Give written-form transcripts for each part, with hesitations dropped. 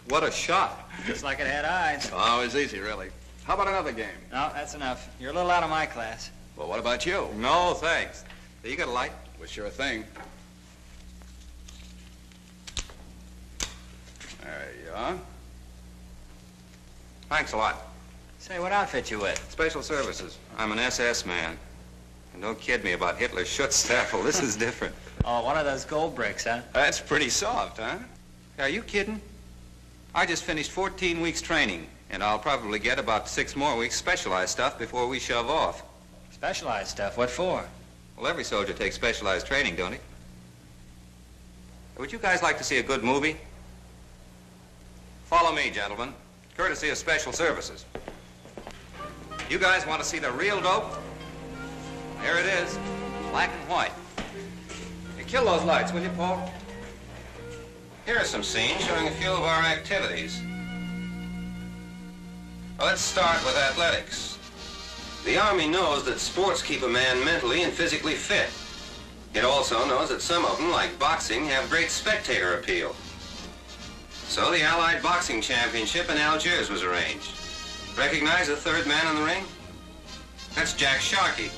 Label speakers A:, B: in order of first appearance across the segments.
A: What a shot.
B: Looks like it had eyes.
A: Oh, it was easy, really. How about another game?
B: No, that's enough. You're a little out of my class.
A: Well, what about you?
C: No, thanks. You got a light?
A: Well, sure thing. There you are.
C: Thanks a lot.
B: Say, what outfit you with?
C: Special Services. I'm an SS man. And don't kid me about Hitler's Schutzstaffel. This is different.
B: Oh, one of those gold bricks, huh?
C: That's pretty soft, huh? Are you kidding? I just finished 14 weeks training, and I'll probably get about 6 more weeks specialized stuff before we shove off.
B: Specialized stuff? What for?
C: Well, every soldier takes specialized training, don't he? Would you guys like to see a good movie? Follow me, gentlemen. Courtesy of Special Services. You guys want to see the real dope? There it is, black and white. You kill those lights, will you, Paul? Here are some scenes showing a few of our activities. Well, let's start with athletics. The Army knows that sports keep a man mentally and physically fit. It also knows that some of them, like boxing, have great spectator appeal. So the Allied Boxing Championship in Algiers was arranged. Recognize the third man in the ring? That's Jack Sharkey.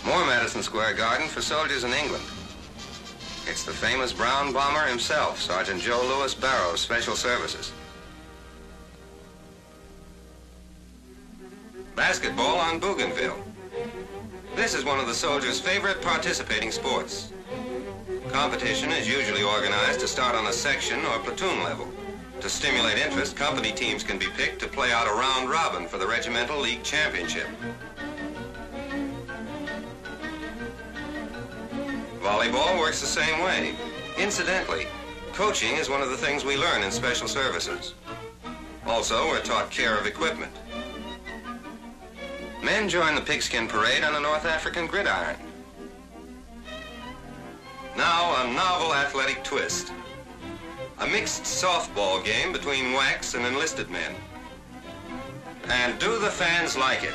C: More Madison Square Garden for soldiers in England. It's the famous brown bomber himself, Sergeant Joe Louis Barrows, Special Services. Basketball on Bougainville. This is one of the soldiers' favorite participating sports. Competition is usually organized to start on a section or platoon level. To stimulate interest, company teams can be picked to play out a round robin for the Regimental League Championship. Volleyball works the same way. Incidentally, coaching is one of the things we learn in Special Services. Also, we're taught care of equipment. Men join the pigskin parade on a North African gridiron. Now, a novel athletic twist. A mixed softball game between WACs and enlisted men. And do the fans like it?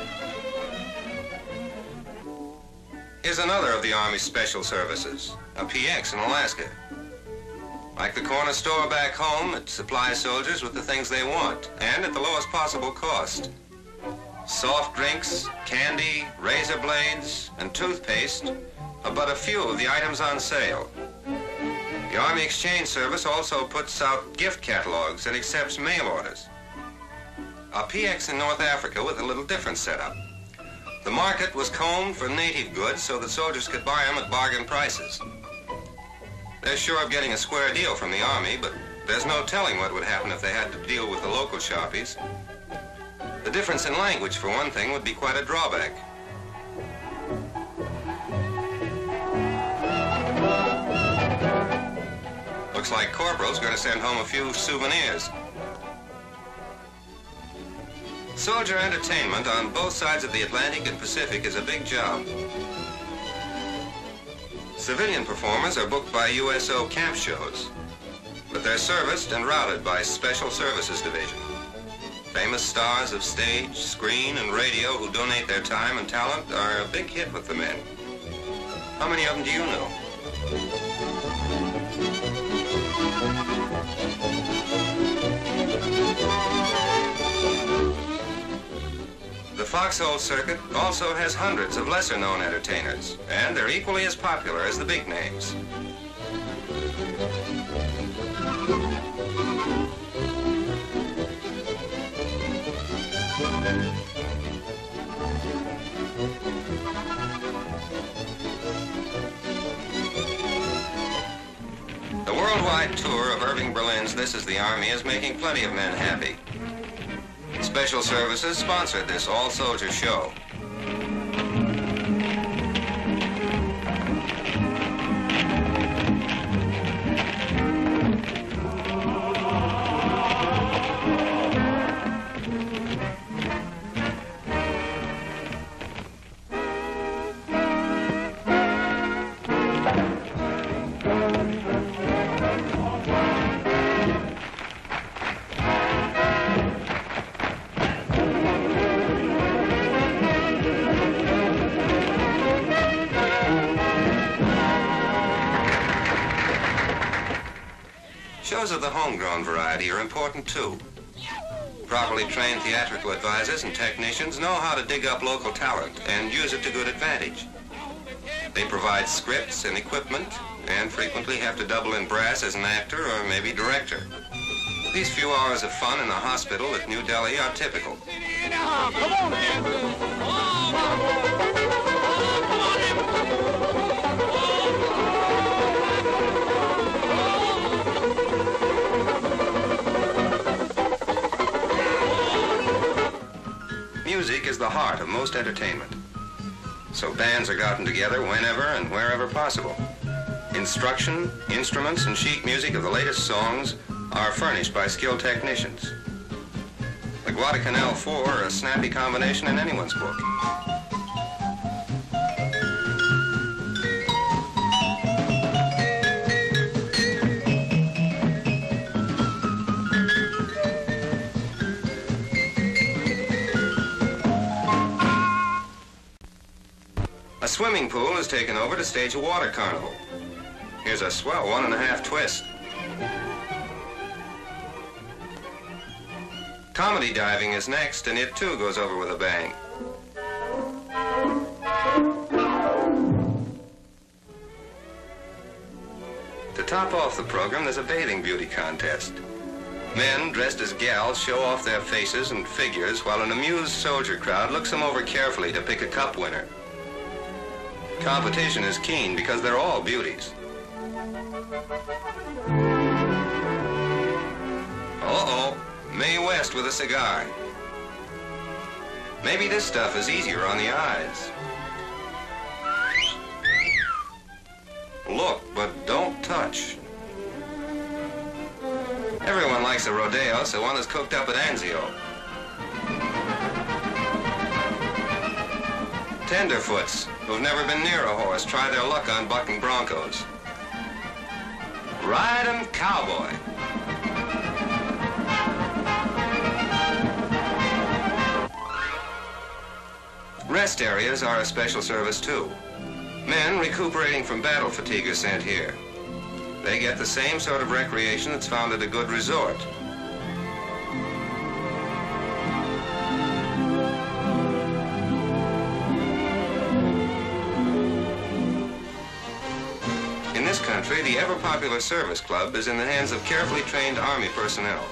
C: Here's another of the Army Special Services, a PX in Alaska. Like the corner store back home, it supplies soldiers with the things they want, and at the lowest possible cost. Soft drinks, candy, razor blades, and toothpaste are but a few of the items on sale. The Army Exchange Service also puts out gift catalogs and accepts mail orders. A PX in North Africa with a little different setup. The market was combed for native goods so that soldiers could buy them at bargain prices. They're sure of getting a square deal from the Army, but there's no telling what would happen if they had to deal with the local sharpies. The difference in language, for one thing, would be quite a drawback. Looks like Corporal's going to send home a few souvenirs. Soldier entertainment on both sides of the Atlantic and Pacific is a big job. Civilian performers are booked by USO camp shows, but they're serviced and routed by Special Services Division. Famous stars of stage, screen, and radio who donate their time and talent are a big hit with the men. How many of them do you know? The Foxhole Circuit also has hundreds of lesser-known entertainers, and they're equally as popular as the big names. The worldwide tour of Irving Berlin's This Is the Army is making plenty of men happy. Special Services sponsored this all-soldier show. shows of the homegrown variety are important too. Properly trained theatrical advisors and technicians know how to dig up local talent and use it to good advantage. They provide scripts and equipment and frequently have to double in brass as an actor or maybe director. These few hours of fun in a hospital at New Delhi are typical. Music is the heart of most entertainment. So bands are gotten together whenever and wherever possible. Instruction, instruments, and sheet music of the latest songs are furnished by skilled technicians. The Guadalcanal 4 are a snappy combination in anyone's book. A swimming pool is taken over to stage a water carnival. Here's a swell 1.5 twist. Comedy diving is next, and it too goes over with a bang. To top off the program, there's a bathing beauty contest. Men dressed as gals show off their faces and figures while an amused soldier crowd looks them over carefully to pick a cup winner. Competition is keen because they're all beauties. Uh-oh, Mae West with a cigar. Maybe this stuff is easier on the eyes. Look, but don't touch. Everyone likes a rodeo, so one is cooked up at Anzio. Tenderfoots, who've never been near a horse, try their luck on bucking broncos. Ride 'em, cowboy. Rest areas are a special service too. Men recuperating from battle fatigue are sent here. They get the same sort of recreation that's found at a good resort. In this country, the ever-popular Service Club is in the hands of carefully trained Army personnel.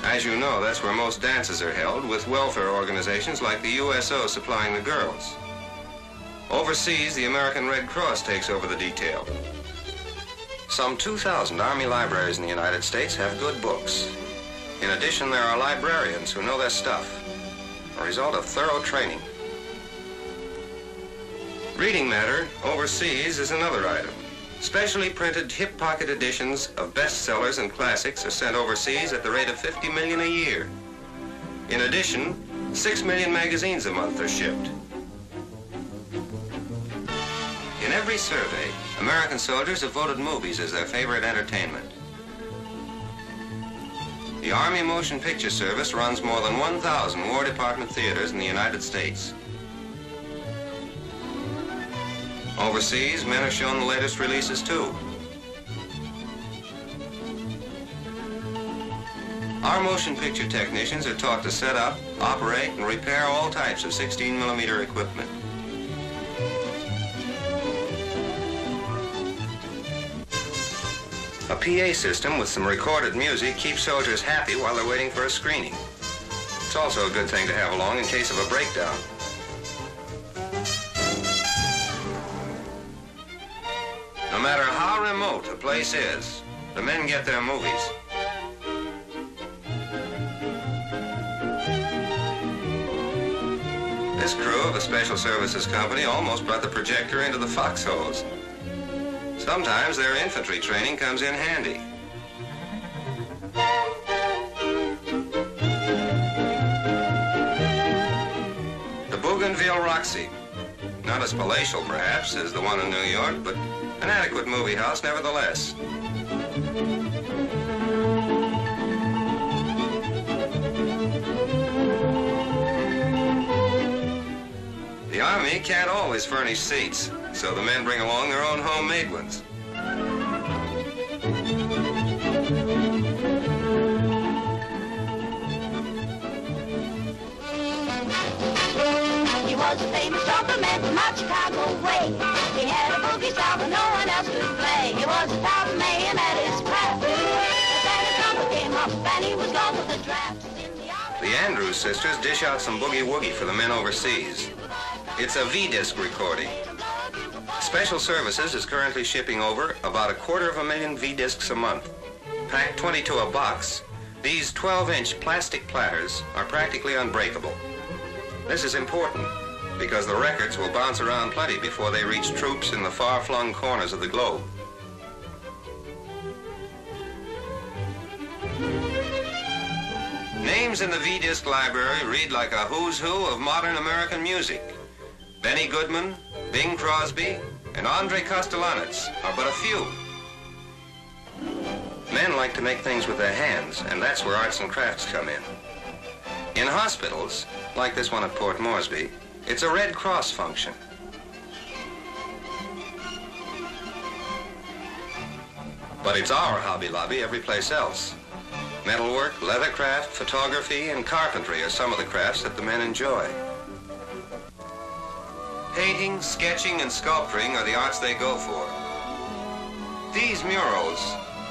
C: As you know, that's where most dances are held, with welfare organizations like the USO supplying the girls. Overseas, the American Red Cross takes over the detail. Some 2,000 Army libraries in the United States have good books. In addition, there are librarians who know their stuff, a result of thorough training. Reading matter overseas is another item. Specially printed hip pocket editions of bestsellers and classics are sent overseas at the rate of 50 million a year. In addition, 6 million magazines a month are shipped. In every survey, American soldiers have voted movies as their favorite entertainment. The Army Motion Picture Service runs more than 1,000 War Department theaters in the United States. Overseas, men are shown the latest releases too. Our motion picture technicians are taught to set up, operate, and repair all types of 16mm equipment. A PA system with some recorded music keeps soldiers happy while they're waiting for a screening. It's also a good thing to have along in case of a breakdown. No matter how remote a place is, the men get their movies. This crew of a special services company almost brought the projector into the foxholes. Sometimes their infantry training comes in handy. The Bougainville Roxy. Not as palatial, perhaps, as the one in New York, but an adequate movie house nevertheless. The Army can't always furnish seats, so the men bring along their own homemade ones.
D: was a famous trumpet man from out Chicago way. He had a boogie style that no one else could play. He was a top man at his craft. But then the trumpet came up and he was gone with the draft.
C: The Andrews sisters dish out some boogie-woogie for the men overseas. It's a V-disc recording. Special Services is currently shipping over about 250,000 V-discs a month. Packed 22 a box, these 12-inch plastic platters are practically unbreakable. This is important because the records will bounce around plenty before they reach troops in the far-flung corners of the globe. Names in the V-disc library read like a who's who of modern American music. Benny Goodman, Bing Crosby, and Andre Kostelanetz are but a few. Men like to make things with their hands, and that's where arts and crafts come in. In hospitals, like this one at Port Moresby, it's a Red Cross function. But it's our Hobby Lobby every place else. Metalwork, leathercraft, photography, and carpentry are some of the crafts that the men enjoy. Painting, sketching, and sculpturing are the arts they go for. These murals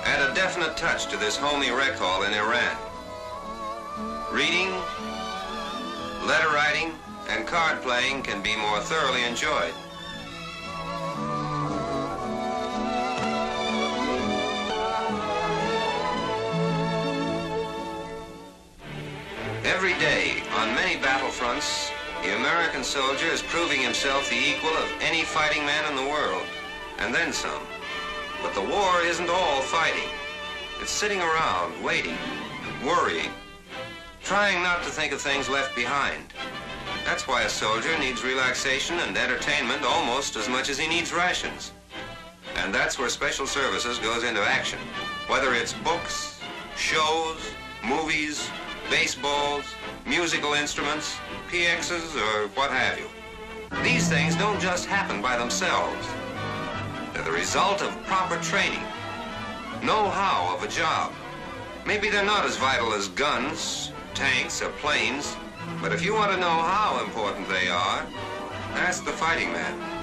C: add a definite touch to this homey rec hall in Iran. Reading, letter writing, and card playing can be more thoroughly enjoyed. Every day, on many battlefronts, the American soldier is proving himself the equal of any fighting man in the world, and then some. But the war isn't all fighting. It's sitting around, waiting, worrying, trying not to think of things left behind. That's why a soldier needs relaxation and entertainment almost as much as he needs rations. And that's where Special Services goes into action. Whether it's books, shows, movies, baseballs, musical instruments, PXs, or what have you. These things don't just happen by themselves. They're the result of proper training, know-how of a job. Maybe they're not as vital as guns, tanks, or planes, but if you want to know how important they are, ask the fighting man.